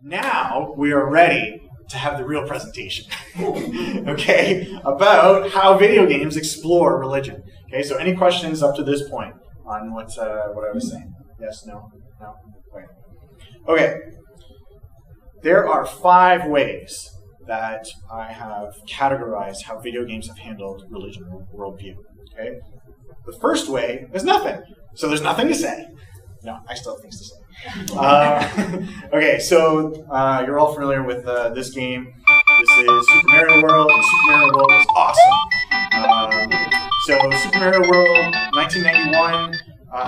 Now we are ready to have the real presentation, okay, about how video games explore religion. Okay, so any questions up to this point on what I was saying? Yes, no, no, wait. Okay, there are 5 ways that I have categorized how video games have handled religion or worldview. Okay, the first way is nothing. So there's nothing to say. No, I still have things to say. Okay, so you're all familiar with this game. This is Super Mario World, and Super Mario World was awesome. So Super Mario World, 1991,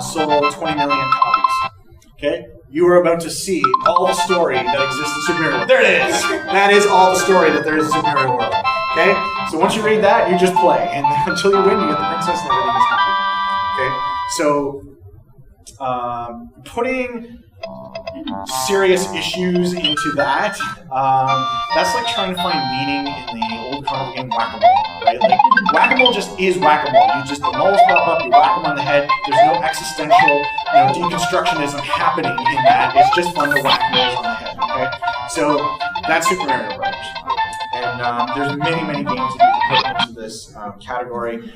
sold 20 million copies. Okay, you are about to see all the story that exists in Super Mario World. There it is! That is all the story that there is in Super Mario World. Okay, so once you read that, you just play, and until you win, you get the princess and everything is happy. Okay, so putting serious issues into that, that's like trying to find meaning in the old carnival game Whack-A-Mole, right? Like, Whack-A-Mole just is Whack-A-Mole. You just, the moles pop up, you whack them on the head, there's no existential, deconstructionism happening in that. It's just fun to whack moles on the head, okay? So, that's Super Mario Bros. And there's many, many games that you can put into this category.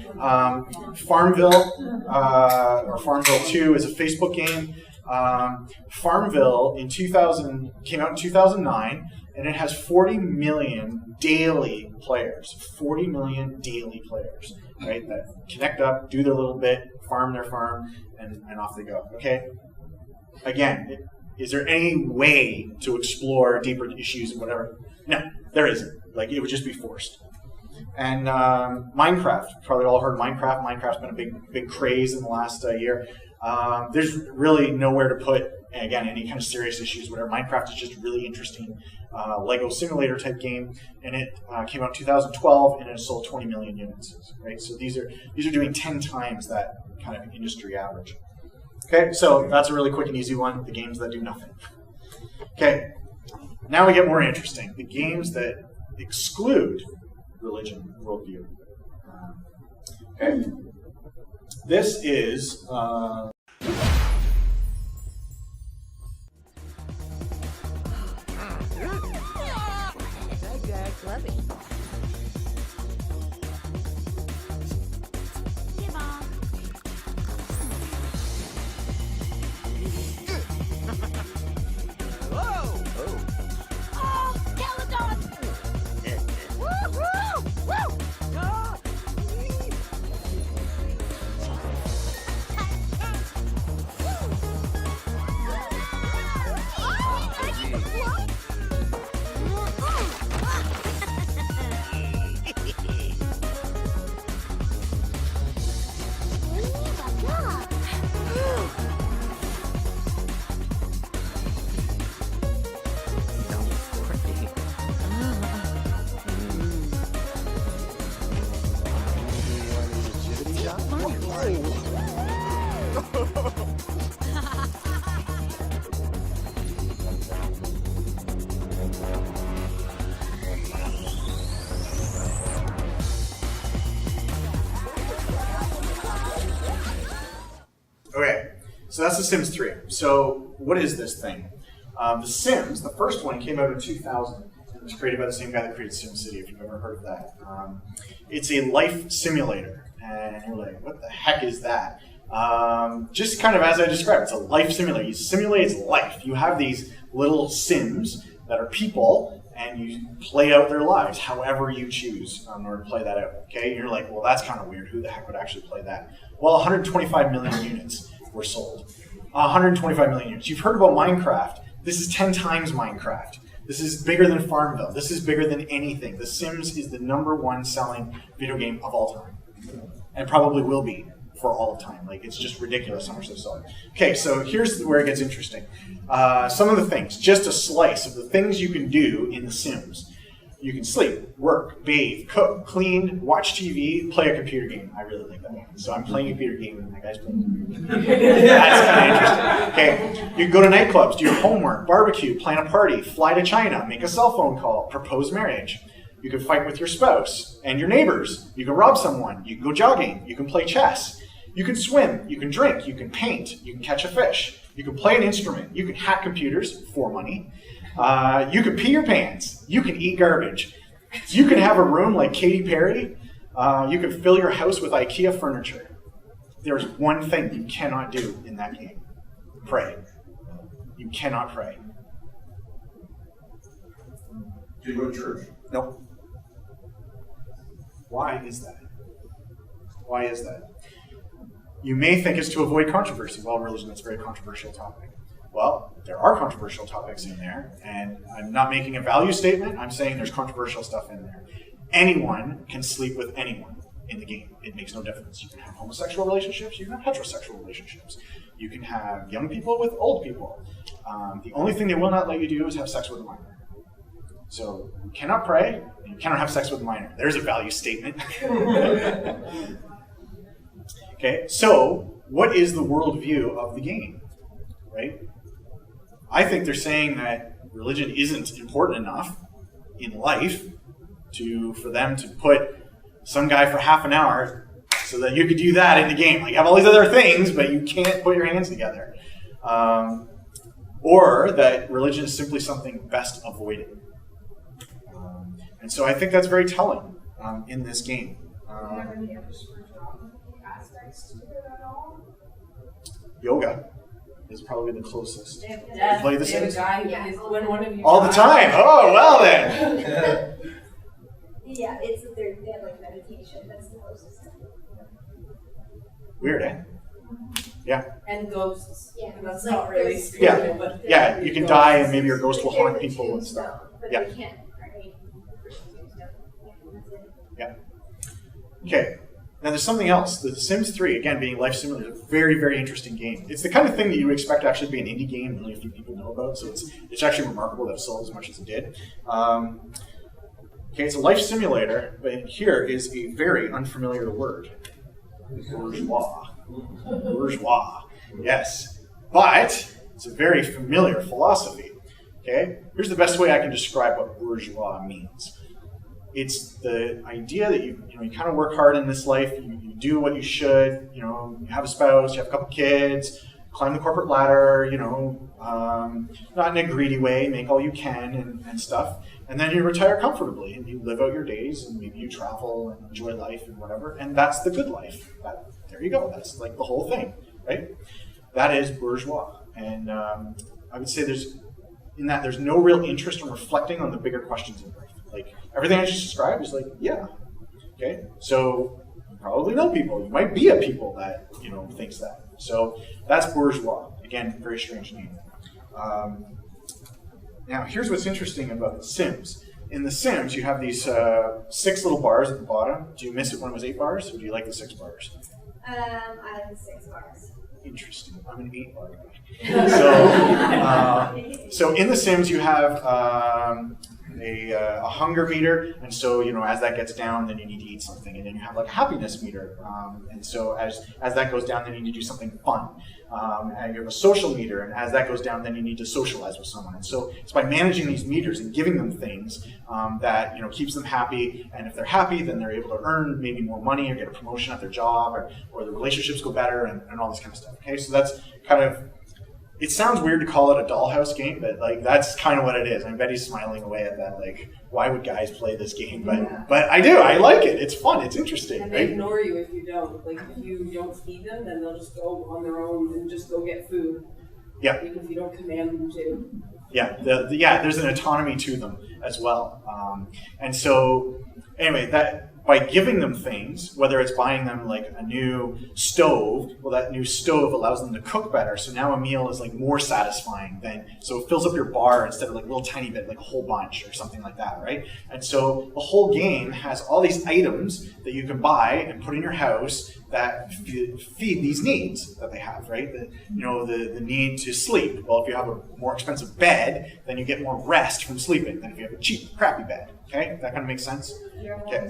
Farmville, or Farmville 2 is a Facebook game. Farmville came out in 2009, and it has 40 million daily players. 40 million daily players, right? That connect up, do their little bit, farm their farm, and off they go. Okay. Again, is there any way to explore deeper issues and whatever? No, there isn't. Like, it would just be forced. And Minecraft, probably all heard of Minecraft. Minecraft's been a big craze in the last year. There's really nowhere to put, again, any kind of serious issues, whatever. Minecraft is just a really interesting Lego simulator type game, and it came out in 2012, and it sold 20 million units. Right, so these are doing 10 times that kind of industry average. Okay, so that's a really quick and easy one. The games that do nothing. Okay, now we get more interesting. The games that exclude religion, worldview. Okay, this is. Okay, so that's The Sims 3. So what is this thing? The Sims, the first one, came out in 2000. It was created by the same guy that created SimCity, if you've ever heard of that. It's a life simulator, and you're like, what the heck is that? Just kind of as I described, it's a life simulator. It simulates life. You have these little Sims that are people, and you play out their lives however you choose in order to play that out. Okay, and you're like, well, that's kind of weird. Who the heck would actually play that? Well, 125 million units were sold. 125 million units. You've heard about Minecraft. This is 10 times Minecraft. This is bigger than Farmville. This is bigger than anything. The Sims is the #1 selling video game of all time, and probably will be for all of time. Like, it's just ridiculous how much they sell. Okay, so here's where it gets interesting. Some of the things, just a slice of the things you can do in The Sims. You can sleep, work, bathe, cook, clean, watch TV, play a computer game. I really like that one. So I'm playing a computer game and that guy's playing a computer game. That's kind of interesting. Okay, you can go to nightclubs, do your homework, barbecue, plan a party, fly to China, make a cell phone call, propose marriage. You can fight with your spouse and your neighbors. You can rob someone. You can go jogging. You can play chess. You can swim. You can drink. You can paint. You can catch a fish. You can play an instrument. You can hack computers for money. You can pee your pants. You can eat garbage. You can have a room like Katy Perry. You can fill your house with IKEA furniture. There's one thing you cannot do in that game. Pray. You cannot pray. Do you go to church? Nope. Why is that? Why is that? You may think it's to avoid controversy. Well, religion is a very controversial topic. Well, there are controversial topics in there, and I'm not making a value statement. I'm saying there's controversial stuff in there. Anyone can sleep with anyone in the game. It makes no difference. You can have homosexual relationships. You can have heterosexual relationships. You can have young people with old people. The only thing they will not let you do is have sex with a minor. So you cannot pray, and you cannot have sex with a minor. There's a value statement. Okay, so what is the worldview of the game, right? I think they're saying that religion isn't important enough in life for them to put some guy for half an hour so that you could do that in the game. Like, you have all these other things, but you can't put your hands together. Or that religion is simply something best avoided. And so I think that's very telling in this game. Yoga is probably the closest. You play the Sims? All the time. Oh, well then. Yeah, they have like meditation. That's the closest. Weird, eh? Yeah. And ghosts. Yeah, that's like not really there's- spiritual, but Yeah, you can die and maybe your ghost will haunt people and stuff. But Yeah. they can't pray. Yeah. Okay. Now there's something else. The Sims 3, again, being life simulator, is a very, very interesting game. It's the kind of thing that you would expect to actually be an indie game, really few people know about, so it's actually remarkable that it sold as much as it did. Okay, it's a life simulator, but here is a very unfamiliar word. Bourgeois. Bourgeois. Yes. But it's a very familiar philosophy. Okay? Here's the best way I can describe what bourgeois means. It's the idea that you kind of work hard in this life, you do what you should, you have a spouse, you have a couple kids, climb the corporate ladder, not in a greedy way, make all you can and stuff, and then you retire comfortably and you live out your days and maybe you travel and enjoy life and whatever, and that's the good life. There you go, that's like the whole thing, right? That is bourgeois, and I would say there's no real interest in reflecting on the bigger questions in life. Like, everything I just described is like, yeah, okay? So, you probably know people. You might be a people that, thinks that. So, that's bourgeois. Again, very strange name. Now, here's what's interesting about The Sims. In The Sims, you have these 6 little bars at the bottom. Do you miss it when it was 8 bars, or do you like the 6 bars? I like the 6 bars. Interesting. I'm an 8 bar guy. So in The Sims, you have a hunger meter, and so as that gets down, then you need to eat something, and then you have like a happiness meter, and so as that goes down, then you need to do something fun, and you have a social meter, and as that goes down, then you need to socialize with someone, and so it's by managing these meters and giving them things that keeps them happy, and if they're happy, then they're able to earn maybe more money or get a promotion at their job, or the relationships go better, and all this kind of stuff. Okay, so that's kind of. It sounds weird to call it a dollhouse game, but like that's kind of what it is. I bet he's smiling away at that. Like, why would guys play this game? But I do. I like it. It's fun. It's interesting. And they ignore you if you don't. Like, if you don't feed them, then they'll just go on their own and just go get food. Yeah. Even if you don't command them to. Yeah. There's an autonomy to them as well. And so, anyway, that. By giving them things, whether it's buying them like a new stove, well, that new stove allows them to cook better. So now a meal is like more satisfying so it fills up your bar instead of like a little tiny bit, like a whole bunch or something like that, right? And so the whole game has all these items that you can buy and put in your house that feed these needs that they have, right? The need to sleep. Well, if you have a more expensive bed, then you get more rest from sleeping than if you have a cheap, crappy bed. Okay, that kind of makes sense. Okay.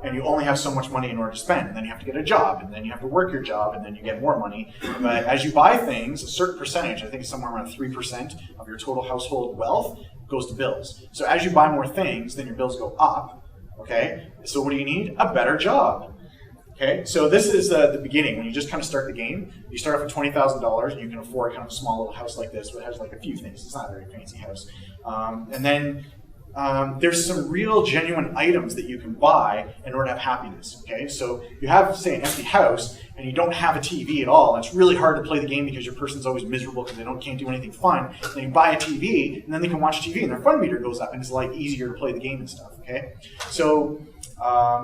And you only have so much money in order to spend, and then you have to get a job, and then you have to work your job, and then you get more money. But as you buy things, a certain percentage, I think it's somewhere around 3% of your total household wealth goes to bills. So as you buy more things, then your bills go up. Okay, so what do you need? A better job. Okay, so this is the beginning. When you just kind of start the game, you start off with $20,000, and you can afford kind of a small little house like this, but it has like a few things. It's not a very fancy house. And then there's some real genuine items that you can buy in order to have happiness. Okay, so you have, say, an empty house, and you don't have a TV at all. And it's really hard to play the game because your person's always miserable because they can't do anything fun. Then you buy a TV, and then they can watch TV, and their fun meter goes up, and it's like easier to play the game and stuff. Okay, so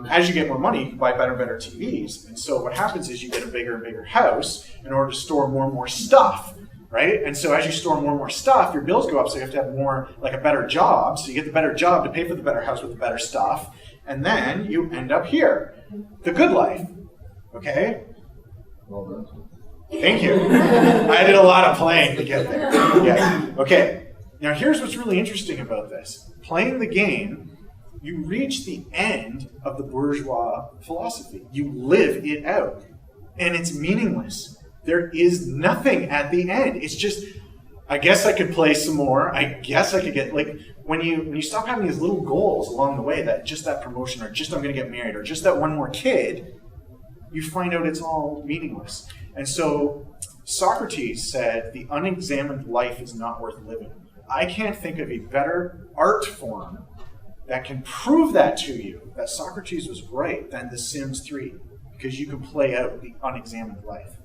as you get more money, you can buy better and better TVs. And so what happens is you get a bigger and bigger house in order to store more and more stuff, right? And so as you store more and more stuff, your bills go up, so you have to have more, like a better job. So you get the better job to pay for the better house with the better stuff. And then you end up here, the good life, okay? Well done. Thank you. I did a lot of playing to get there. Yeah. Okay. Now here's what's really interesting about this. Playing the game, you reach the end of the bourgeois philosophy. You live it out. And it's meaningless. There is nothing at the end. It's just, I guess I could play some more. I guess I could get, like, when you stop having these little goals along the way, that just that promotion, or just I'm going to get married, or just that one more kid, you find out it's all meaningless. And so Socrates said, the unexamined life is not worth living. I can't think of a better art form that can prove that to you, that Socrates was right, than The Sims 3, because you can play out the unexamined life.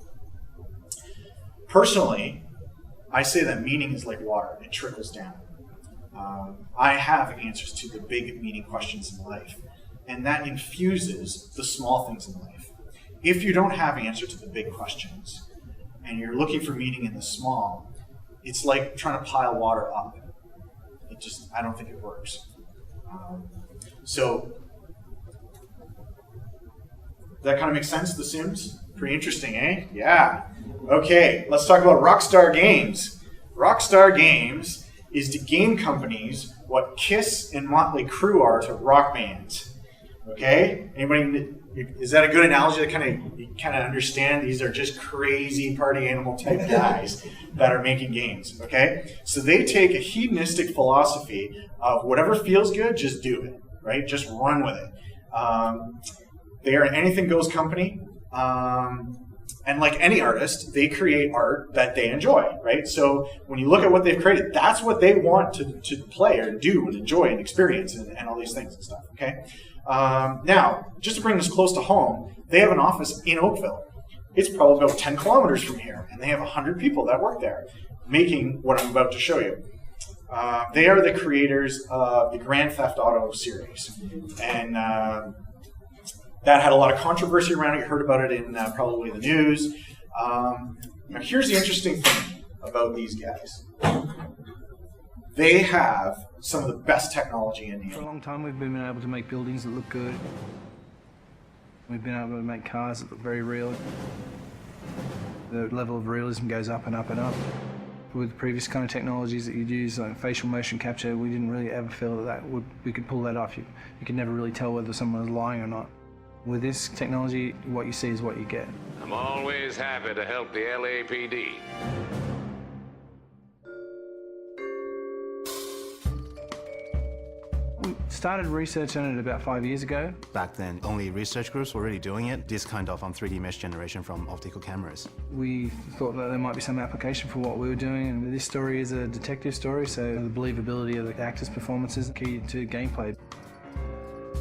Personally, I say that meaning is like water. It trickles down. I have answers to the big meaning questions in life, and that infuses the small things in life. If you don't have answer to the big questions, and you're looking for meaning in the small, it's like trying to pile water up. I don't think it works. So, that kind of makes sense, The Sims? Pretty interesting, eh? Yeah. Okay, let's talk about Rockstar Games. Rockstar Games is to game companies what Kiss and Motley Crue are to rock bands. Okay? Anybody, is that a good analogy that you kind of understand? These are just crazy party animal type guys that are making games. Okay? So they take a hedonistic philosophy of whatever feels good, just do it. Right? Just run with it. They are an anything goes company. And like any artist, they create art that they enjoy, right? So when you look at what they've created, that's what they want to play and do and enjoy and experience and all these things and stuff, okay? Now, just to bring this close to home, they have an office in Oakville. It's probably about 10 kilometers from here, and they have 100 people that work there making what I'm about to show you. They are the creators of the Grand Theft Auto series. And that had a lot of controversy around it. You heard about it in probably the news. Now, here's the interesting thing about these guys. They have some of the best technology in here. For a long time, we've been able to make buildings that look good. We've been able to make cars that look very real. The level of realism goes up and up and up. With previous kind of technologies that you'd use, like facial motion capture, we didn't really ever feel that we could pull that off. You could never really tell whether someone was lying or not. With this technology, what you see is what you get. I'm always happy to help the LAPD. We started research on it about 5 years ago. Back then, only research groups were really doing it, this kind of 3D mesh generation from optical cameras. We thought that there might be some application for what we were doing, and this story is a detective story, so the believability of the actors' performances is key to gameplay.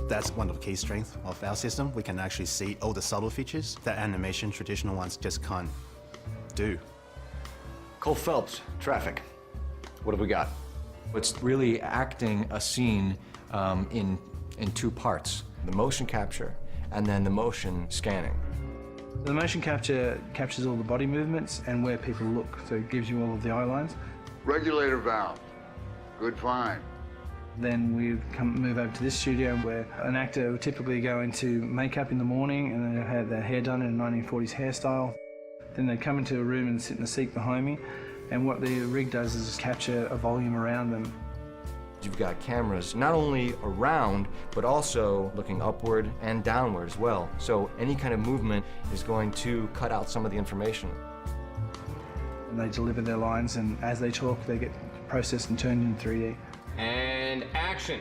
That's one of the key strengths of our system. We can actually see all the subtle features that animation traditional ones just can't do. Cole Phelps, traffic. What have we got? It's really acting a scene in two parts, the motion capture and then the motion scanning. The motion capture captures all the body movements and where people look, so it gives you all of the eye lines. Regulator valve. Good find. Then we move over to this studio where an actor would typically go into makeup in the morning and then have their hair done in a 1940s hairstyle. Then they'd come into a room and sit in the seat behind me, and what the rig does is capture a volume around them. You've got cameras not only around, but also looking upward and downward as well. So any kind of movement is going to cut out some of the information. And they deliver their lines, and as they talk, they get processed and turned in 3D. And action.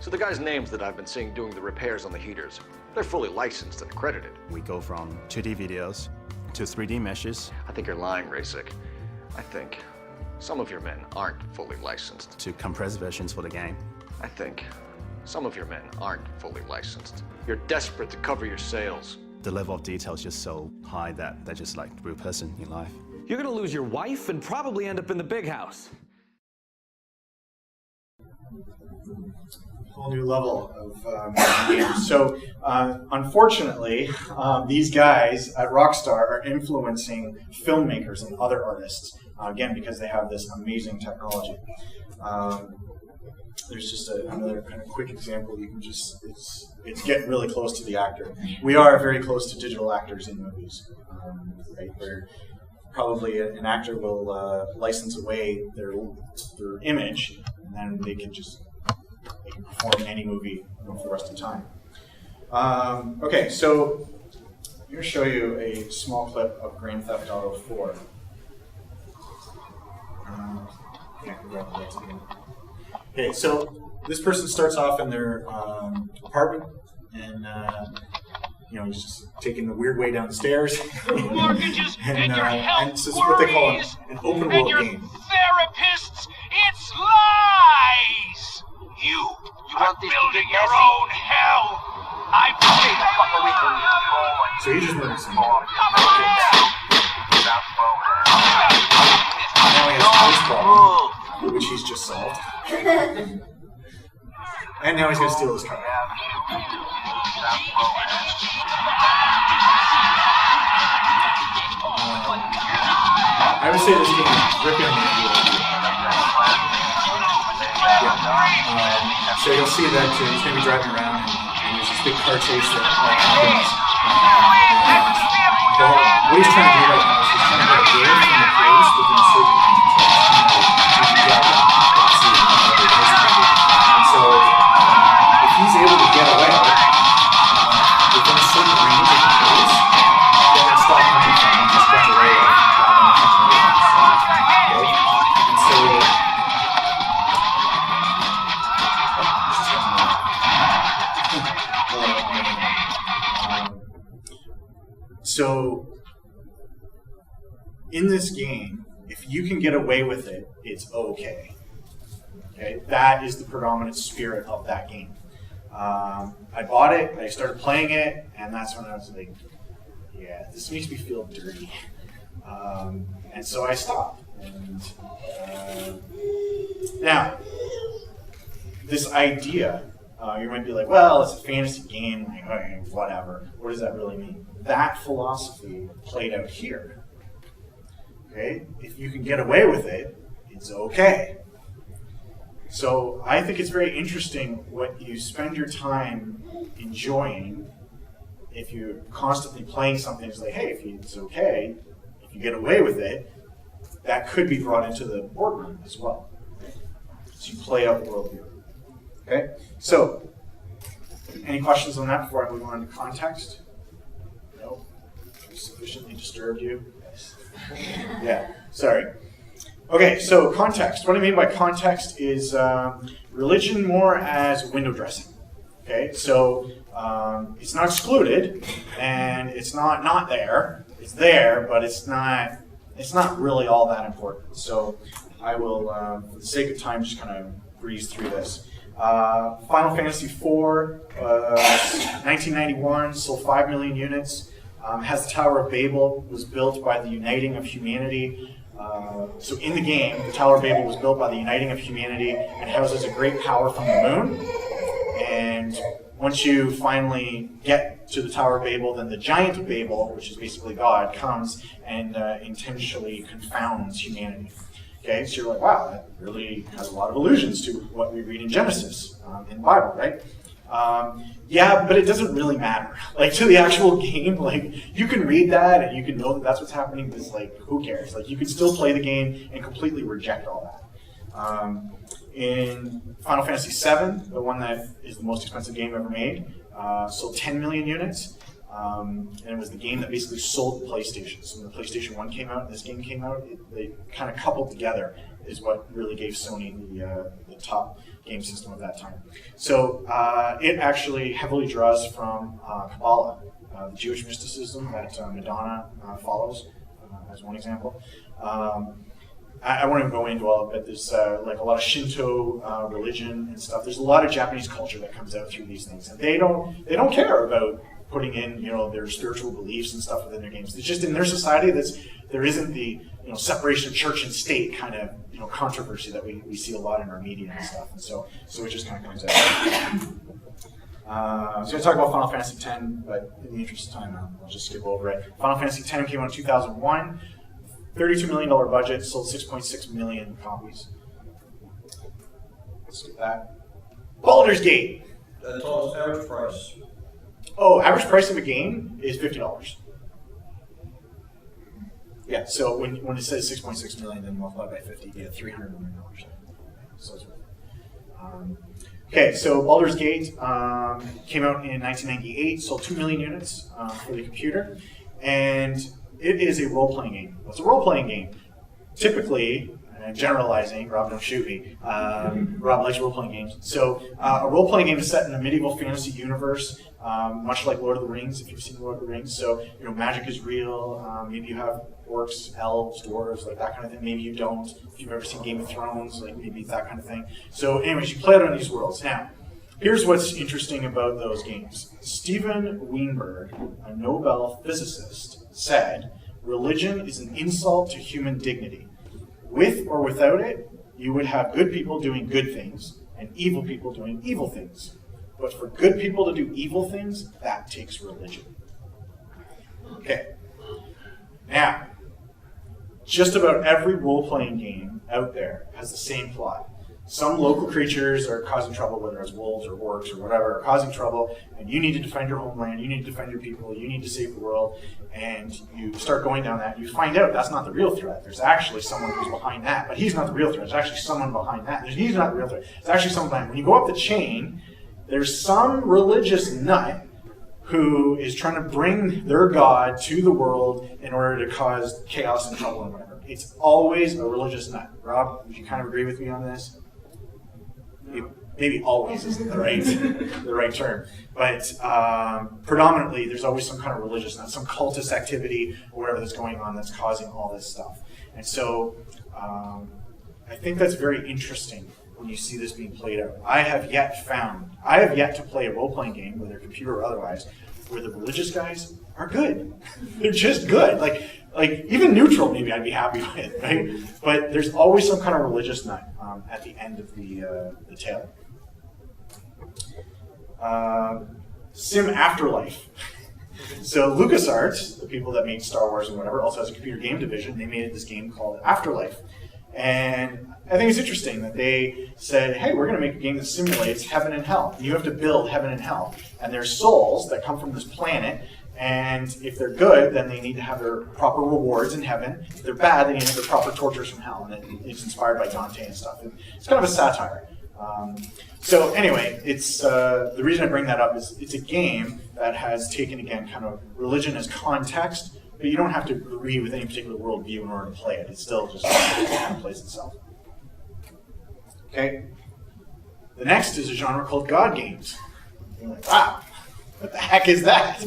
So the guys' names that I've been seeing doing the repairs on the heaters, they're fully licensed and accredited. We go from 2D videos to 3D meshes I think you're lying, Rasik. I think some of your men aren't fully licensed. to compressed versions for the game. I think some of your men aren't fully licensed. You're desperate to cover your sales. The level of detail is just so high that they're just like a real person in life. You're gonna lose your wife and probably end up in the big house. Whole new level of games. So, unfortunately, these guys at Rockstar are influencing filmmakers and other artists, again, because they have this amazing technology. There's just another kind of quick example. You can just, it's getting really close to the actor. We are very close to digital actors in movies, right? Where probably an actor will license away their image, and then they can perform in any movie for the rest of the time. Okay, so I'm going to show you a small clip of Grand Theft Auto 4. Okay, so this person starts off in their apartment, and he's just taking the weird way down the stairs. And this is what they call an open world game. Therapists, it's lies! You are building your own hell! I paid the fuckery for you. So he just murdered someone. Now he has a house problem, which he's just solved. And now he's going to steal his car. I would say this game is ripping on the so you'll see that he's going to be driving around, and there's this big car chase that happens. What he's trying to do right now is he's trying to get away from the police within a certain and so if he's able to get away within a certain range of the police, then they'll stop hunting for him and just get away with and so So, in this game, if you can get away with it, it's okay. Okay, that is the predominant spirit of that game. I bought it, I started playing it, and that's when I was like, yeah, this makes me feel dirty. And so I stopped. And now, this idea, you might be like, well, it's a fantasy game, like, okay, whatever. What does that really mean? That philosophy played out here. Okay? If you can get away with it, it's okay. So I think it's very interesting what you spend your time enjoying. If you're constantly playing something, it's like, hey, if it's okay, if you get away with it, that could be brought into the boardroom as well. So you play out the worldview. Okay? So, any questions on that before I move on to context? No? Sufficiently disturbed you? Yes. Yeah, sorry. Okay, so context. What I mean by context is religion more as window dressing. Okay, so it's not excluded, and it's not there. It's there, but it's not really all that important. So I will, for the sake of time, just kind of breeze through this. Final Fantasy IV, 1991, sold 5 million units. Has the Tower of Babel, was built by the Uniting of Humanity. So in the game, the Tower of Babel was built by the Uniting of Humanity and houses a great power from the moon. And once you finally get to the Tower of Babel, then the Giant of Babel, which is basically God, comes and intentionally confounds humanity. Okay, so you're like, wow, that really has a lot of allusions to what we read in Genesis in the Bible, right? Yeah, but it doesn't really matter. Like, to the actual game, like, you can read that and you can know that that's what's happening, but it's like, who cares? Like, you can still play the game and completely reject all that. In Final Fantasy VII, the one that is the most expensive game ever made, sold 10 million units. And it was the game that basically sold the PlayStation. So when the PlayStation 1 came out and this game came out, they kind of coupled together is what really gave Sony the top game system of that time. So it actually heavily draws from Kabbalah, the Jewish mysticism that Madonna follows, as one example. I won't even go into all of it, but there's like a lot of Shinto religion and stuff. There's a lot of Japanese culture that comes out through these things, and they don't care about putting in their spiritual beliefs and stuff within their games. It's just in their society there isn't the separation of church and state kind of controversy that we see a lot in our media and stuff, and so it just kind of comes out. So I'm going to talk about Final Fantasy X, but in the interest of time, I'll just skip over it. Final Fantasy X came out in 2001. $32 million budget, sold 6.6 million copies. Let's skip that. Baldur's Gate. The total average price. Oh, average price of a game is $50. Yeah, so when it says 6.6 million, then multiply by 50, you get $300 million. So it's worth it. Okay, so Baldur's Gate came out in 1998, sold 2 million units for the computer, and it is a role-playing game. What's a role-playing game? Typically, and I'm generalizing, Rob, don't shoot me. Rob likes role-playing games. So a role-playing game is set in a medieval fantasy universe, much like Lord of the Rings, if you've seen Lord of the Rings. So magic is real. Maybe you have orcs, elves, dwarves, like that kind of thing. Maybe you don't. If you've ever seen Game of Thrones, like maybe that kind of thing. So anyways, you play out on these worlds. Now, here's what's interesting about those games. Steven Weinberg, a Nobel physicist, said, religion is an insult to human dignity. With or without it, you would have good people doing good things and evil people doing evil things. But for good people to do evil things, that takes religion. Okay. Now, just about every role-playing game out there has the same plot. Some local creatures are causing trouble, whether it's wolves or orcs or whatever, are causing trouble, and you need to defend your homeland, you need to defend your people, you need to save the world, and you start going down that, and you find out that's not the real threat. There's actually someone who's behind that, but he's not the real threat. There's actually someone behind that. He's not the real threat. There's actually someone behind. When you go up the chain, there's some religious nut who is trying to bring their god to the world in order to cause chaos and trouble and whatever. It's always a religious nut. Rob, would you kind of agree with me on this? Maybe always isn't the right term, but predominantly there's always some kind of religious nut, some cultist activity or whatever that's going on that's causing all this stuff. And so I think that's very interesting when you see this being played out. I have yet to play a role-playing game, whether computer or otherwise, where the religious guys are good. They're just good. Like even neutral, maybe I'd be happy with, right? But there's always some kind of religious nut at the end of the tale. Sim Afterlife. So LucasArts, the people that made Star Wars and whatever, also has a computer game division. They made this game called Afterlife. And I think it's interesting that they said, hey, we're going to make a game that simulates heaven and hell. You have to build heaven and hell. And there's souls that come from this planet, and if they're good, then they need to have their proper rewards in heaven. If they're bad, they need to have their proper tortures from hell. And it's inspired by Dante and stuff. And it's kind of a satire. So anyway, it's the reason I bring that up is it's a game that has taken, again, kind of religion as context, but you don't have to agree with any particular worldview in order to play it. It still just kind of plays itself. Okay? The next is a genre called God games. You're like, wow, what the heck is that?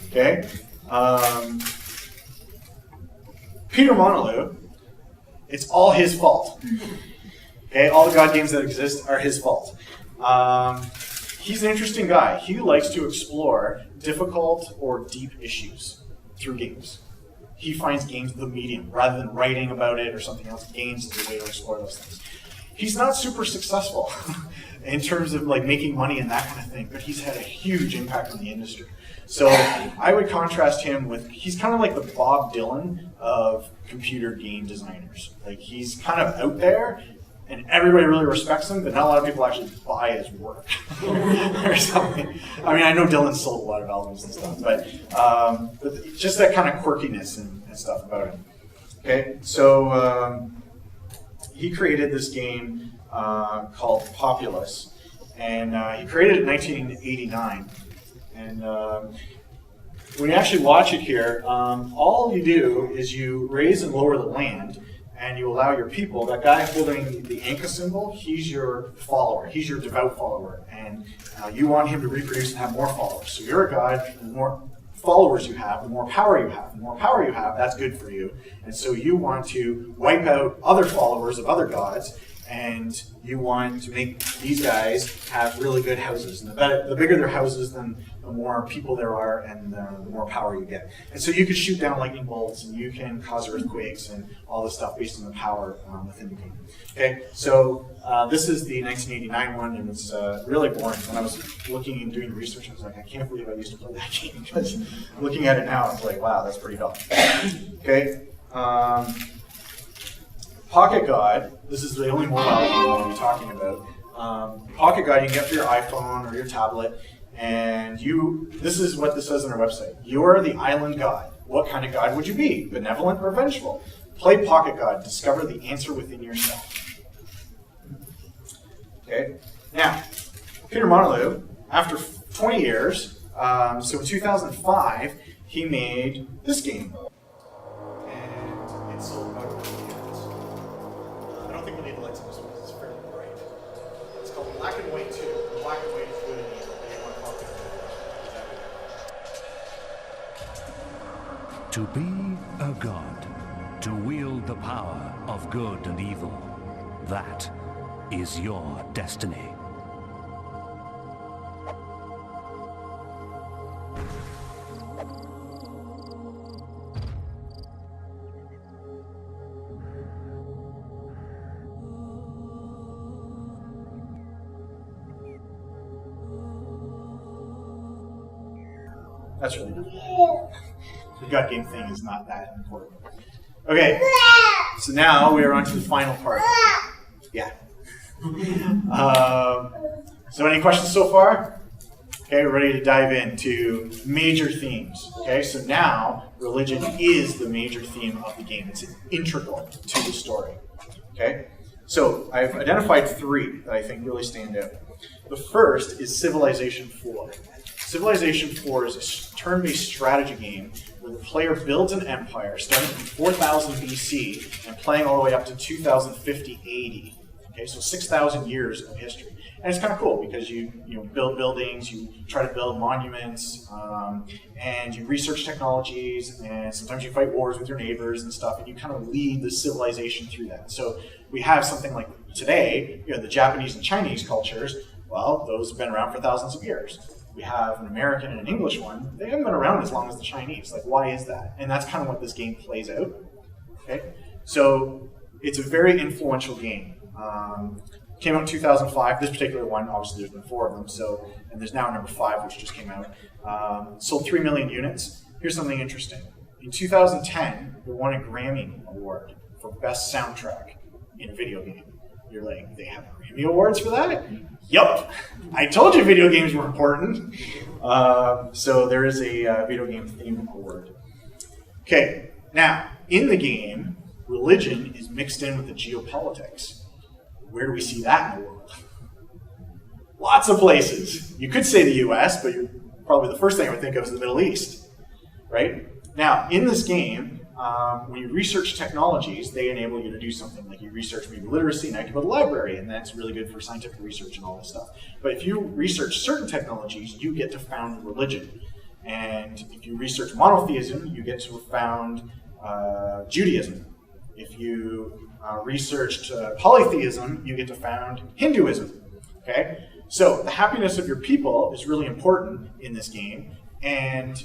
Okay? Peter Monolith, it's all his fault. Okay? All the God games that exist are his fault. He's an interesting guy. He likes to explore difficult or deep issues through games. He finds games the medium. Rather than writing about it or something else, games is a way to explore those things. He's not super successful in terms of like making money and that kind of thing, but he's had a huge impact on the industry. So I would contrast him with, he's kind of like the Bob Dylan of computer game designers. Like he's kind of out there, and everybody really respects him, but not a lot of people actually buy his work or something. I mean, I know Dylan sold a lot of albums and stuff, but just that kind of quirkiness and stuff about him. Okay, so he created this game called Populous, and he created it in 1989. And when you actually watch it here, all you do is you raise and lower the land, and you allow your people, that guy holding the Anka symbol, he's your follower, he's your devout follower, and you want him to reproduce and have more followers. So you're a god, the more followers you have, the more power you have. The more power you have, that's good for you. And so you want to wipe out other followers of other gods, and you want to make these guys have really good houses. And the bigger their houses, then the more people there are, and the more power you get. And so you can shoot down lightning bolts, and you can cause earthquakes, and all this stuff based on the power within the game. Okay, so this is the 1989 one, and it's really boring. When I was looking and doing research, I was like, I can't believe I used to play that game. Because looking at it now, it's like, wow, that's pretty dull. Okay. Pocket God, this is the only mobile game I'm going to be talking about. Pocket God you can get for your iPhone or your tablet, and this is what this says on our website. You are the island god. What kind of god would you be? Benevolent or vengeful? Play Pocket God. Discover the answer within yourself. Okay. Now, Peter Monalou, after 20 years, so in 2005, he made this game. And it sold about 1 million units. I don't think we need the lights on this one because it's fairly bright. It's called Black and White 2. Black and White is good and evil. You want to call it. To be a god, to wield the power of good and evil, that is your destiny. That's really good. The gut game thing is not that important. Okay, so now we are on to the final part. Yeah. So any questions so far? Okay, we're ready to dive into major themes. Okay, so now religion is the major theme of the game. It's integral to the story. Okay, so I've identified 3 that I think really stand out. The first is Civilization 4. Civilization 4 is a turn-based strategy game where the player builds an empire starting from 4000 BC and playing all the way up to 2050 AD. Okay, so 6,000 years of history. And it's kind of cool because you build buildings, you try to build monuments, and you research technologies, and sometimes you fight wars with your neighbors and stuff, and you kind of lead the civilization through that. So we have something like today, the Japanese and Chinese cultures. Well, those have been around for thousands of years. We have an American and an English one. They haven't been around as long as the Chinese. Like, why is that? And that's kind of what this game plays out. Okay, so it's a very influential game. Came out in 2005. This particular one, obviously, there's been 4 of them. So, and there's now number 5, which just came out. Sold 3 million units. Here's something interesting. In 2010, it won a Grammy Award for Best Soundtrack in a video game. You're like, they have Grammy Awards for that? Yup! I told you video games were important. So there is a video game theme award. Okay, now, in the game, religion is mixed in with the geopolitics. Where do we see that in the world? Lots of places. You could say the US, but probably the first thing I would think of is the Middle East, right? Now, in this game, when you research technologies, they enable you to do something. Like you research maybe literacy, now you can build a library, and that's really good for scientific research and all this stuff. But if you research certain technologies, you get to found religion. And if you research monotheism, you get to found Judaism. If you researched polytheism, you get to found Hinduism. Okay? So the happiness of your people is really important in this game, and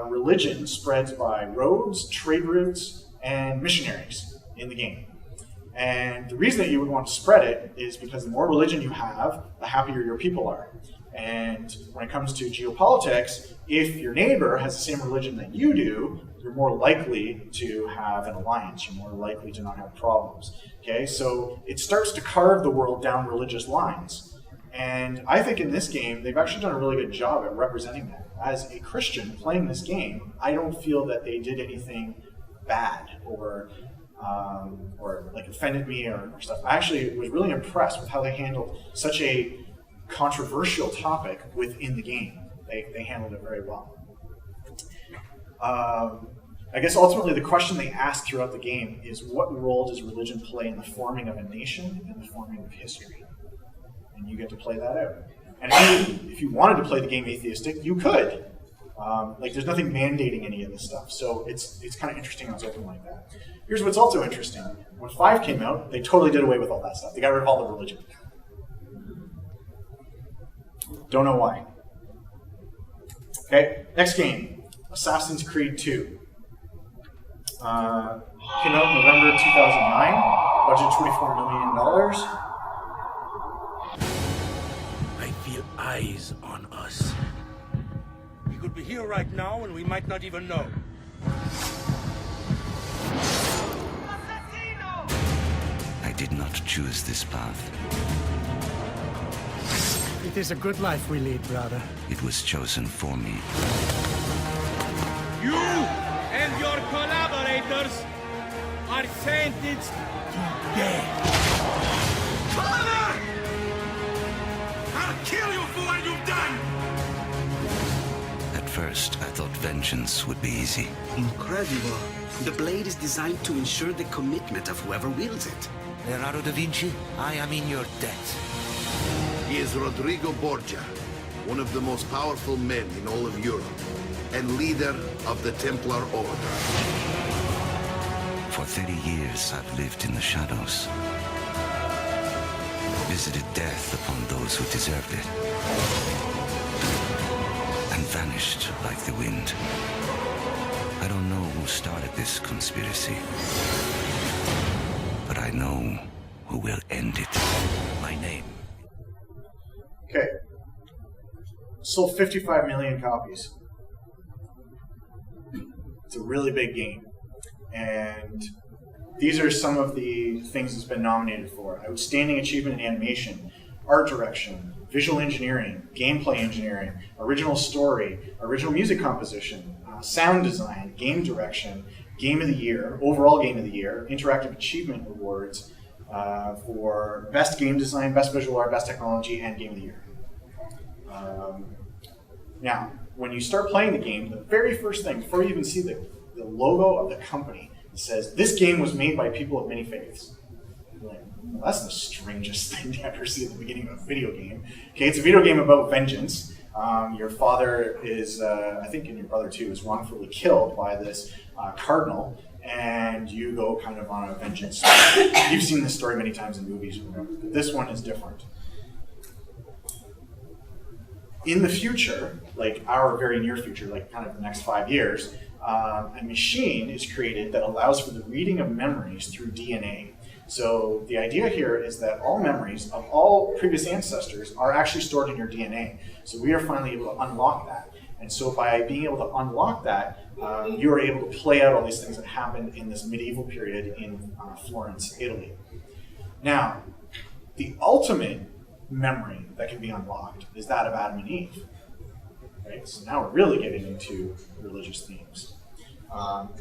religion spreads by roads, trade routes, and missionaries in the game. And the reason that you would want to spread it is because the more religion you have, the happier your people are. And when it comes to geopolitics, if your neighbor has the same religion that you do, you're more likely to have an alliance. You're more likely to not have problems. Okay, so it starts to carve the world down religious lines. And I think in this game, they've actually done a really good job at representing that. As a Christian playing this game, I don't feel that they did anything bad or like offended me or stuff. I actually was really impressed with how they handled such a controversial topic within the game. They handled it very well. I guess ultimately the question they ask throughout the game is, what role does religion play in the forming of a nation and the forming of history? And you get to play that out. And if you wanted to play the game atheistic, you could. There's nothing mandating any of this stuff. So it's kind of interesting how it's open like that. Here's what's also interesting. When 5 came out, they totally did away with all that stuff. They got rid of all the religion. Don't know why. Okay, next game. Assassin's Creed 2. Came out in November 2009. Budget $24 million. I feel eyes on us. We could be here right now and we might not even know. I did not choose this path. It is a good life we lead, brother. It was chosen for me. You and your collaborators are sentenced to death. Father! I'll kill you for what you've done! At first, I thought vengeance would be easy. Incredible. The blade is designed to ensure the commitment of whoever wields it. Leonardo da Vinci, I am in your debt. He is Rodrigo Borgia, one of the most powerful men in all of Europe, and leader of the Templar Order. For 30 years, I've lived in the shadows. Visited death upon those who deserved it. And vanished like the wind. I don't know who started this conspiracy. But I know who will end it. My name. Okay. Sold 55 million copies. It's a really big game. And these are some of the things it's been nominated for. Outstanding Achievement in Animation, Art Direction, Visual Engineering, Gameplay Engineering, Original Story, Original Music Composition, Sound Design, Game Direction, Game of the Year, Overall Game of the Year, Interactive Achievement Awards for Best Game Design, Best Visual Art, Best Technology, and Game of the Year. Now, when you start playing the game, the very first thing, before you even see the logo of the company, it says, this game was made by people of many faiths. You're like, well, that's the strangest thing to ever see at the beginning of a video game. Okay, it's a video game about vengeance. Your father is, I think, and your brother too, is wrongfully killed by this cardinal, and you go kind of on a vengeance story. You've seen this story many times in movies, but this one is different. In the future, like our very near future, like kind of the next 5 years, a machine is created that allows for the reading of memories through DNA. So the idea here is that all memories of all previous ancestors are actually stored in your DNA. So we are finally able to unlock that. And so by being able to unlock that, you are able to play out all these things that happened in this medieval period in Florence, Italy. Now, the ultimate memory that can be unlocked is that of Adam and Eve. Right? So now we're really getting into religious themes.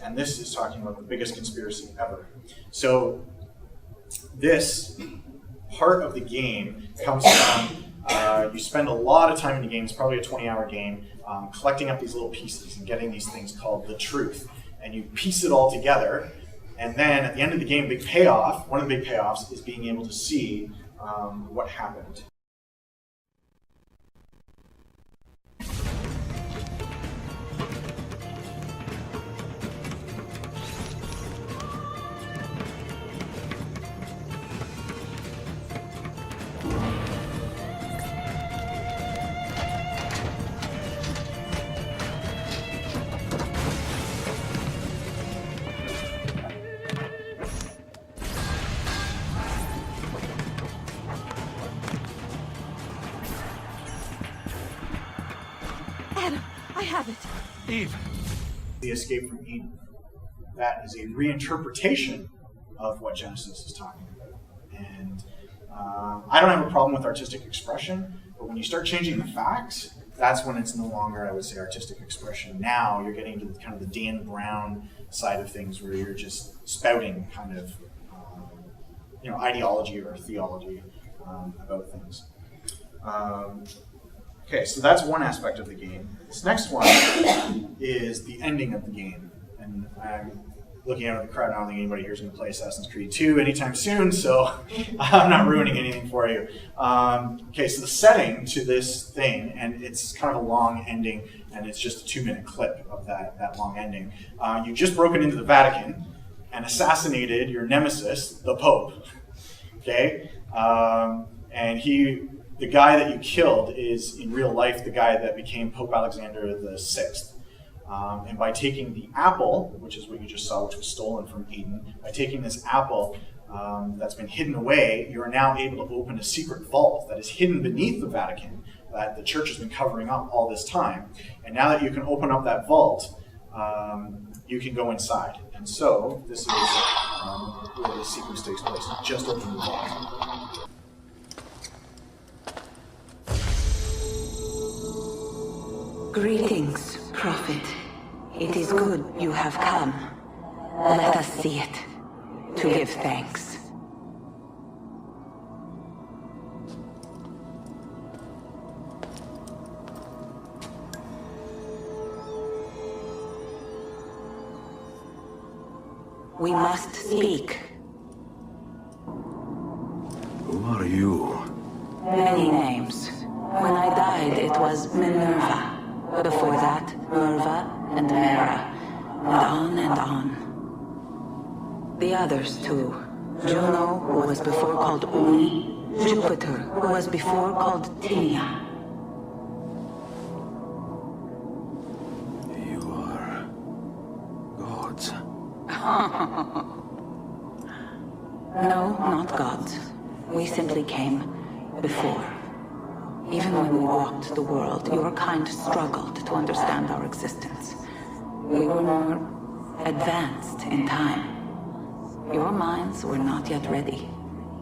And this is talking about the biggest conspiracy ever. So this part of the game comes from, you spend a lot of time in the game, it's probably a 20-hour game, collecting up these little pieces and getting these things called the truth. And you piece it all together, and then at the end of the game, big payoff, one of the big payoffs is being able to see what happened. Eve. The escape from Eden. That is a reinterpretation of what Genesis is talking about. And I don't have a problem with artistic expression, but when you start changing the facts, that's when it's no longer, I would say, artistic expression. Now you're getting to kind of the Dan Brown side of things, where you're just spouting kind of ideology or theology about things. Okay, so that's one aspect of the game. This next one is the ending of the game. and I'm looking out at the crowd. I don't think anybody here is going to play Assassin's Creed 2 anytime soon, so I'm not ruining anything for you. Okay, so the setting to this thing, and it's kind of a long ending, and it's just a 2-minute clip of that long ending. You've just broken into the Vatican and assassinated your nemesis, the Pope. Okay, and the guy that you killed is in real life the guy that became Pope Alexander VI. And by taking the apple, which is what you just saw, which was stolen from Eden, by taking this apple that's been hidden away, you are now able to open a secret vault that is hidden beneath the Vatican that the church has been covering up all this time. And now that you can open up that vault, you can go inside. And so this is where the sequence takes place. Just open the vault. Greetings, Prophet. It is good you have come. Let us see it, to give thanks. We must speak. Who are you? Many names. When I died, it was Minerva. Before that, Merva and Mera. And on. The others, too. Juno, who was before called Uni. Jupiter, who was before called Tinia. You are gods. No, not gods. We simply came before. Even when we walked the world, your kind struggled to understand our existence. We were more advanced in time. Your minds were not yet ready.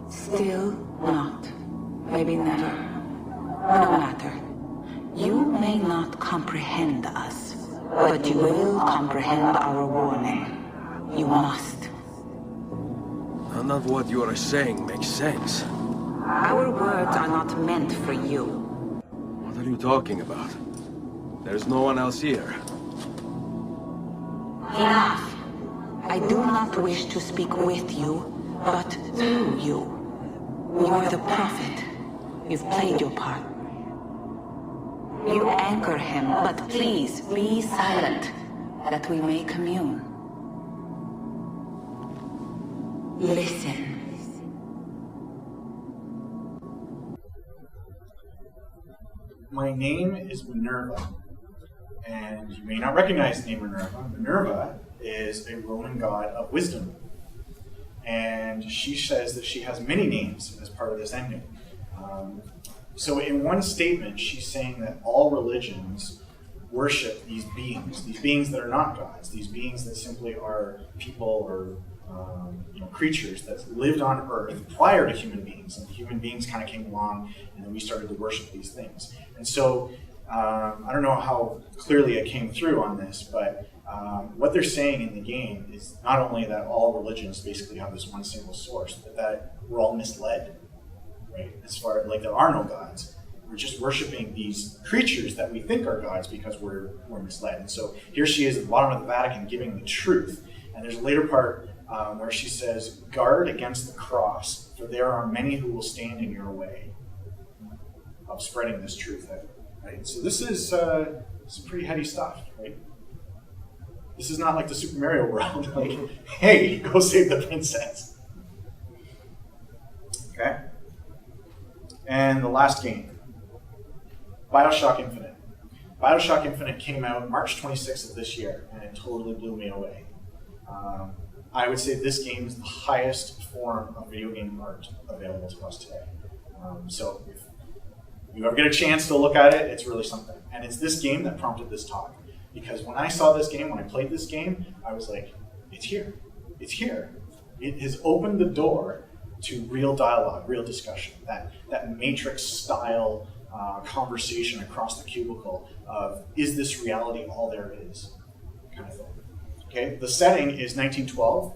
Still not. Maybe never. No matter. You may not comprehend us, but you will comprehend our warning. You must. None of what you are saying makes sense. Our words are not meant for you. What are you talking about? There's no one else here. Enough. I do not wish to speak with you, but through you. You are the prophet. You've played your part. You anchor him, but please be silent, that we may commune. Listen. My name is Minerva, and you may not recognize the name Minerva. Minerva is a Roman god of wisdom, and she says that she has many names as part of this ending. So in one statement, she's saying that all religions worship these beings that are not gods, these beings that simply are people or creatures that lived on Earth prior to human beings, and human beings kind of came along, and then we started to worship these things. And so, I don't know how clearly it came through on this, but what they're saying in the game is not only that all religions basically have this one single source, but that we're all misled, right? As far as like there are no gods. We're just worshiping these creatures that we think are gods because we're misled. And so here she is at the bottom of the Vatican giving the truth. And there's a later part where she says, "Guard against the cross, for there are many who will stand in your way," of spreading this truth out. Right? So this is some pretty heady stuff, right? This is not like the Super Mario world, like, hey, go save the princess. Okay? And the last game, Bioshock Infinite. Bioshock Infinite came out March 26th of this year, and it totally blew me away. I would say this game is the highest form of video game art available to us today. So if you ever get a chance to look at it, it's really something. And it's this game that prompted this talk. Because when I saw this game, when I played this game, I was like, it's here. It's here. It has opened the door to real dialogue, real discussion, that Matrix-style conversation across the cubicle of, is this reality all there is? Kind of thing. Okay, the setting is 1912,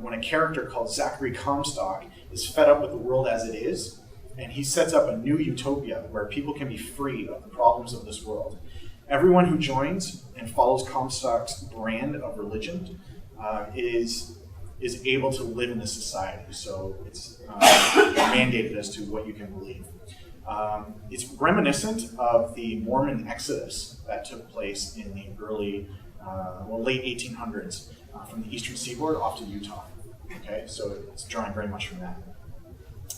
when a character called Zachary Comstock is fed up with the world as it is, and he sets up a new utopia where people can be free of the problems of this world. everyone who joins and follows Comstock's brand of religion is able to live in this society. So it's mandated as to what you can believe. It's reminiscent of the Mormon exodus that took place in the late 1800s from the eastern seaboard off to Utah. Okay, so it's drawing very much from that.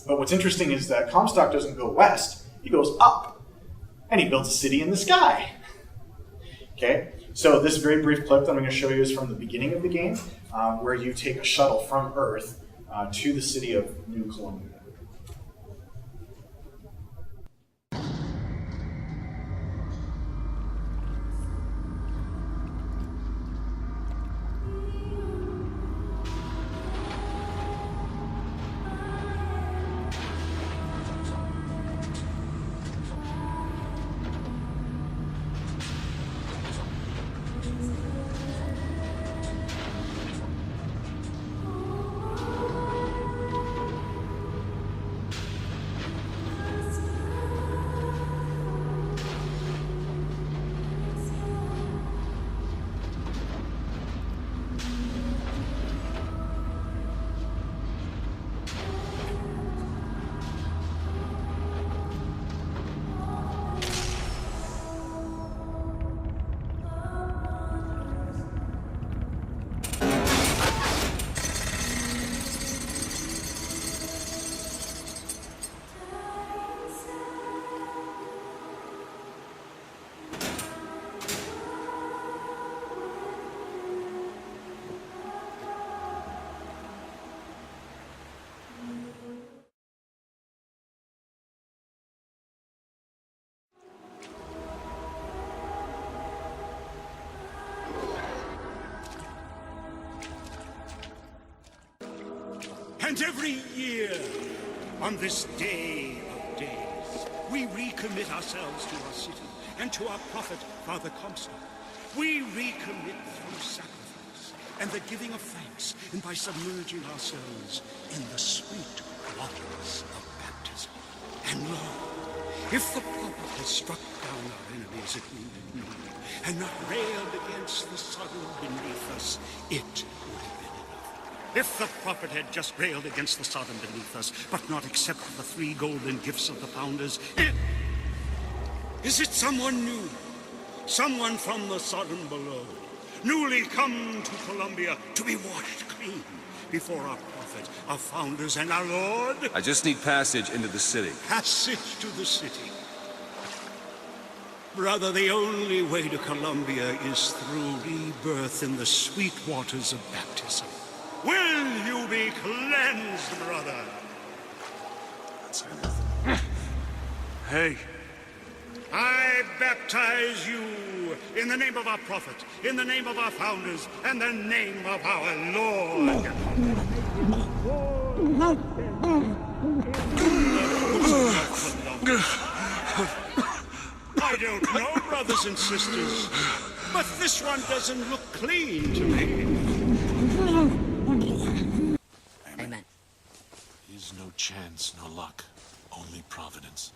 But what's interesting is that Comstock doesn't go west, he goes up, and he builds a city in the sky. Okay, so this very brief clip that I'm going to show you is from the beginning of the game, where you take a shuttle from Earth to the city of New Columbia. And every year, on this day of days, we recommit ourselves to our city and to our prophet, Father Comstock. We recommit through sacrifice and the giving of thanks, and by submerging ourselves in the sweet waters of baptism. And lo, if the prophet has struck down our enemies at noon and not railed against the Sodom beneath us, it would have been enough. If the prophet had just railed against the Sodom beneath us, but not accepted the 3 golden gifts of the founders, is it someone new? Someone from the Sodom below, newly come to Columbia to be washed clean before our prophet, our founders, and our Lord? I just need passage into the city. Passage to the city. Brother, the only way to Columbia is through rebirth in the sweet waters of baptism. Will you be cleansed, brother? Hey. I baptize you in the name of our prophet, in the name of our founders, and the name of our Lord. I don't know, brothers and sisters, but this one doesn't look clean to me. Amen. There's no chance, no luck, only providence.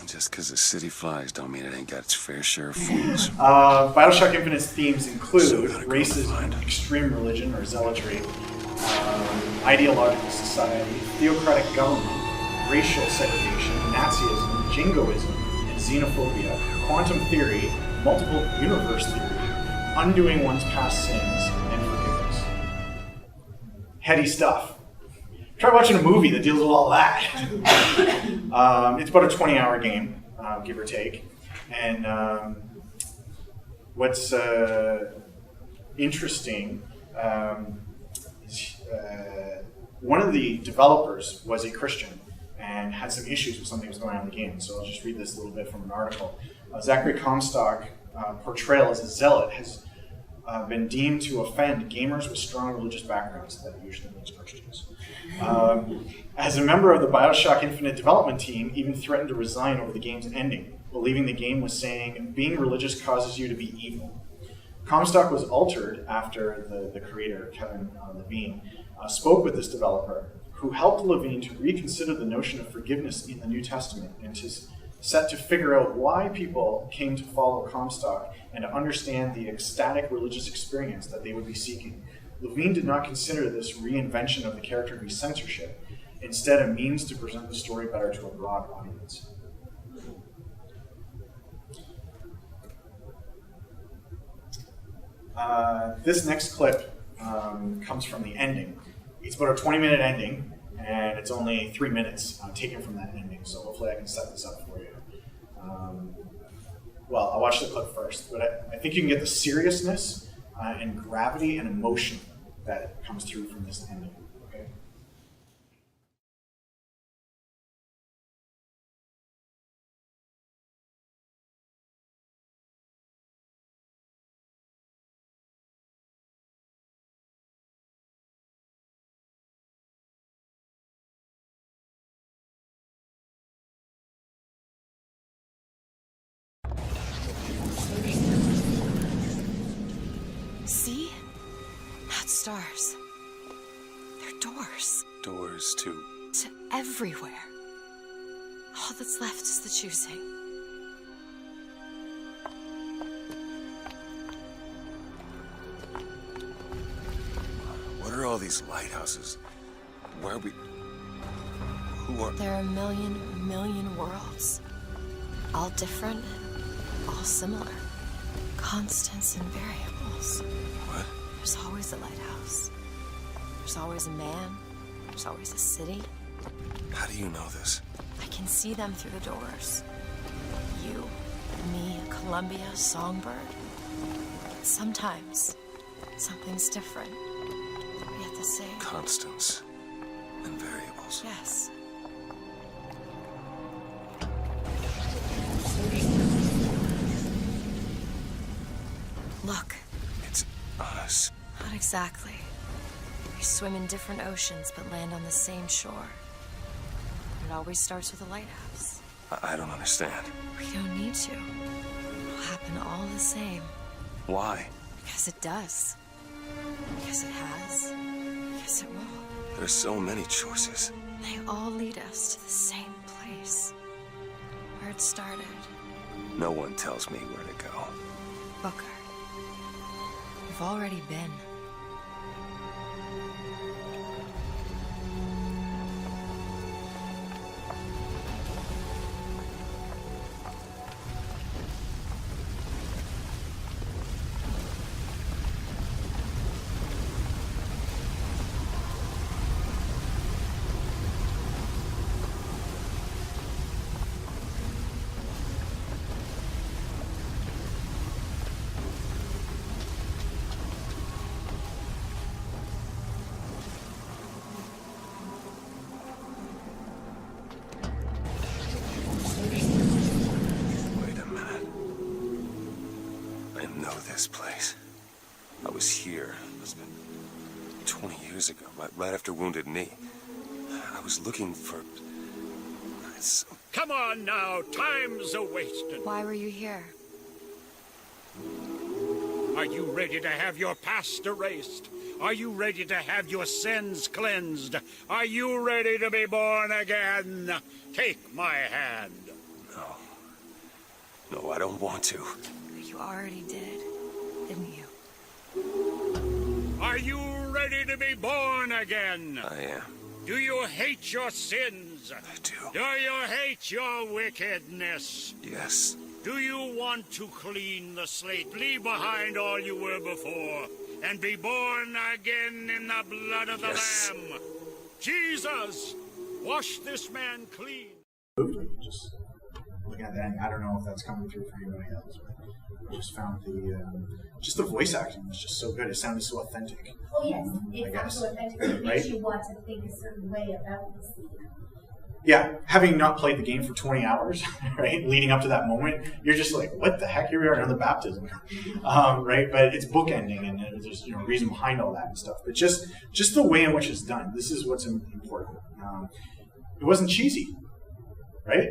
Just because the city flies don't mean it ain't got its fair share of fools. Bioshock Infinite's themes include racism, extreme religion or zealotry, ideological society, theocratic government, racial segregation, Nazism, jingoism, and xenophobia, quantum theory, multiple universe theory, undoing one's past sins, and forgiveness. Heady stuff. Try watching a movie that deals with all that. It's about a 20-hour game, give or take. And what's interesting is one of the developers was a Christian and had some issues with something that was going on in the game. So I'll just read this a little bit from an article. Zachary Comstock's portrayal as a zealot has been deemed to offend gamers with strong religious backgrounds, that usually means Christians. As a member of the Bioshock Infinite development team, even threatened to resign over the game's ending, believing the game was saying, being religious causes you to be evil. Comstock was altered after the creator, Kevin Levine, spoke with this developer, who helped Levine to reconsider the notion of forgiveness in the New Testament and set to figure out why people came to follow Comstock and to understand the ecstatic religious experience that they would be seeking. Levine did not consider this reinvention of the character to be censorship, instead a means to present the story better to a broad audience. This next clip comes from the ending. It's about a 20-minute ending, and it's only 3 minutes taken from that ending, so hopefully I can set this up for you. Well, I'll watch the clip first, but I think you can get the seriousness and gravity and emotion that comes through from this ending. Okay? See? Not stars. They're doors. Doors to... To everywhere. All that's left is the choosing. What are all these lighthouses? Where are we... Who are... There are a million worlds. All different, all similar. Constants and variables. What? There's always a lighthouse. There's always a man. There's always a city. How do you know this? I can see them through the doors. You, me, Columbia, Songbird. Sometimes, something's different, yet the same. Constants and variables. Yes. Look. It's us. Not exactly. We swim in different oceans but land on the same shore. It always starts with a lighthouse. I don't understand. We don't need to. It'll happen all the same. Why? Because it does. Because it has. Because it will. There's so many choices. They all lead us to the same place. Where it started. No one tells me where to go. Booker. We've already been. This place. I was here. It must have been 20 years ago, right after Wounded Knee. I was looking for... Come on now, time's a-wasting. Why were you here? Are you ready to have your past erased? Are you ready to have your sins cleansed? Are you ready to be born again? Take my hand. No, I don't want to. You already did, didn't you? Are you ready to be born again? I am. Do you hate your sins? I do. Do you hate your wickedness? Yes. Do you want to clean the slate, leave behind all you were before, and be born again in the blood of the Lamb? Jesus, wash this man clean. Just looking at that, I don't know if that's coming through for anybody else, but I just found the voice acting was just so good. It sounded so authentic. Oh yes, it sounds so authentic. It makes you want to think a certain way about the scene. Yeah, having not played the game for 20 hours, right, leading up to that moment, you're just like, what the heck? Here we are, another baptism, right? But it's bookending, and there's reason behind all that and stuff. But just the way in which it's done, this is what's important. It wasn't cheesy, right?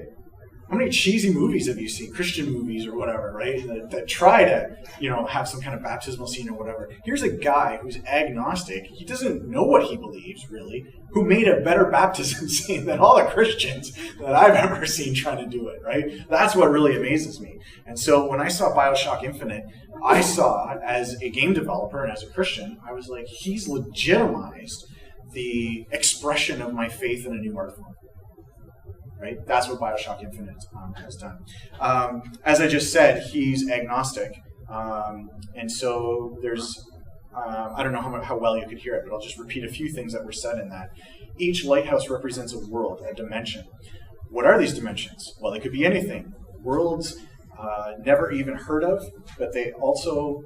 How many cheesy movies have you seen, Christian movies or whatever, right? That try to, have some kind of baptismal scene or whatever. Here's a guy who's agnostic. He doesn't know what he believes, really, who made a better baptism scene than all the Christians that I've ever seen trying to do it, right? That's what really amazes me. And so when I saw Bioshock Infinite, I saw, as a game developer and as a Christian, I was like, he's legitimized the expression of my faith in a new art form. Right? That's what Bioshock Infinite has done. As I just said, he's agnostic. And so there's, I don't know how well you could hear it, but I'll just repeat a few things that were said in that. Each lighthouse represents a world, a dimension. What are these dimensions? Well, they could be anything. Worlds never even heard of, but they also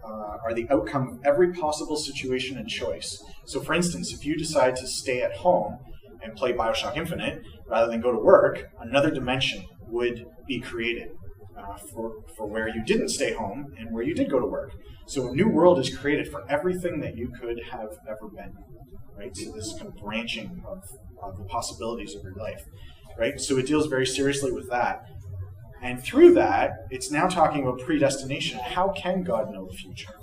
are the outcome of every possible situation and choice. So for instance, if you decide to stay at home and play Bioshock Infinite, rather than go to work, another dimension would be created for where you didn't stay home and where you did go to work. So a new world is created for everything that you could have ever been, right? So this kind of branching of the possibilities of your life, right? So it deals very seriously with that. And through that, it's now talking about predestination. How can God know the future,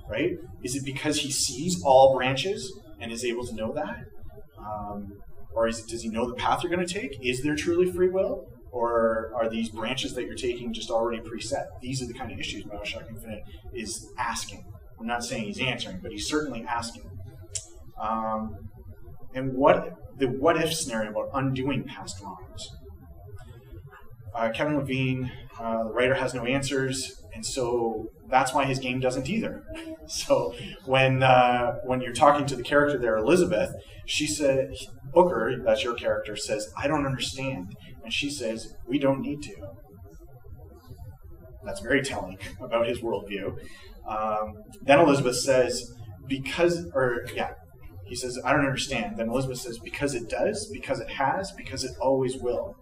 right? Is it because he sees all branches and is able to know that? Or does he know the path you're going to take? Is there truly free will? Or are these branches that you're taking just already preset? These are the kind of issues Bioshock Infinite is asking. I'm not saying he's answering, but he's certainly asking. And the what-if scenario about undoing past wrongs. Kevin Levine, the writer, has no answers, and so that's why his game doesn't either. So when you're talking to the character there, Elizabeth, she said, Booker, that's your character, says, I don't understand. And she says, we don't need to. That's very telling about his worldview. Then Elizabeth says, he says, I don't understand. Then Elizabeth says, because it does, because it has, because it always will.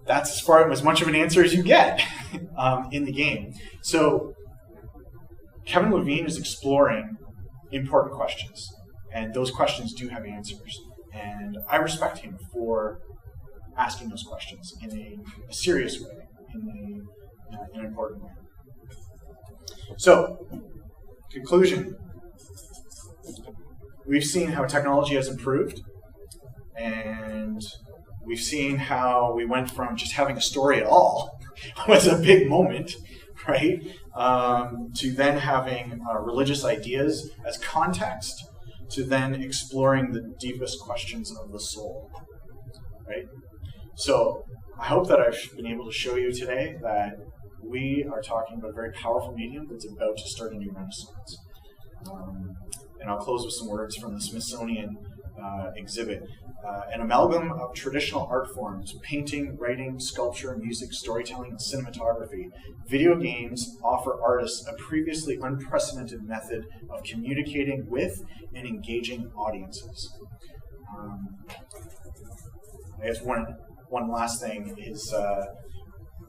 That's as much of an answer as you get in the game. So Kevin Levine is exploring important questions, and those questions do have answers. And I respect him for asking those questions in a serious way, in an important way. So, conclusion. We've seen how technology has improved, and we've seen how we went from just having a story at all was a big moment, right? To then having religious ideas as context, to then exploring the deepest questions of the soul, right? So I hope that I've been able to show you today that we are talking about a very powerful medium that's about to start a new renaissance. And I'll close with some words from the Smithsonian exhibit. An amalgam of traditional art forms, painting, writing, sculpture, music, storytelling, and cinematography, video games offer artists a previously unprecedented method of communicating with and engaging audiences. I guess one last thing is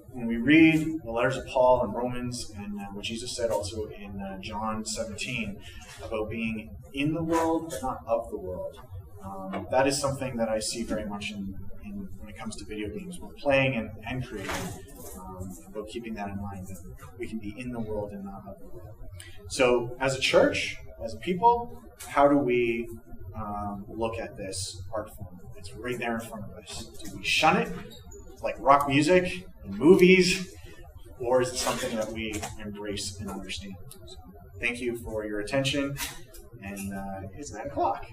when we read the letters of Paul and Romans and what Jesus said also in John 17 about being in the world but not of the world. That is something that I see very much in when it comes to video games, both playing and creating, about keeping that in mind, that we can be in the world and not of the world. So as a church, as a people, how do we look at this art form? It's right there in front of us. Do we shun it, like rock music and movies, or is it something that we embrace and understand? So, thank you for your attention. And it's 9 o'clock.